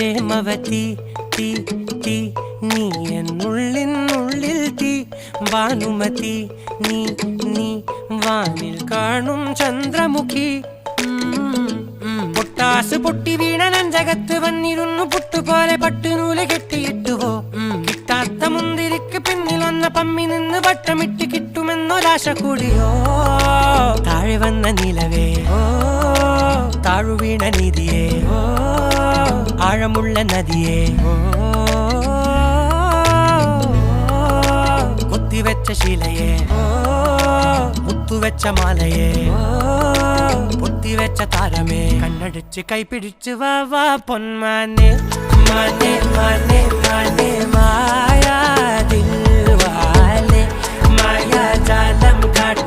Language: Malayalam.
പ്രേമവതി തീ തീ നീ എന്നുള്ളിൽ തീ ഭാനുമതി നീ നീ വാനിൽ കാണും ചന്ദ്രമുഖി പൊട്ടാസ് പൊട്ടി വീണ നെഞ്ചകത്ത് വന്നിരുന്നു പുട്ടുപോലെ പട്ടുനൂല് കെട്ടിയിട്ടുവോ കിട്ടാത്ത മുന്തിരിക്ക് പിന്നിൽ വന്ന പമ്മി നിന്ന് വട്ടമിട്ട് കിട്ടുമെന്നൊരാശ കൂടിയോ താഴെ വന്ന നിലവേ താഴു വീണ നിധിയേ ആഴമുള്ള നദിയേ കൊത്തിവെച്ച ശിലയേ മുത്തുവെച്ച മാലയേ പൊത്തിവെച്ച താരമേ കണ്ണടിച്ച് കൈപിടിച്ച് വാ വാ പൊന്മാനെ മാനെ മാനെ മാനെ മായാ ദിൽവാലെ മായാജാലം കാട്ടി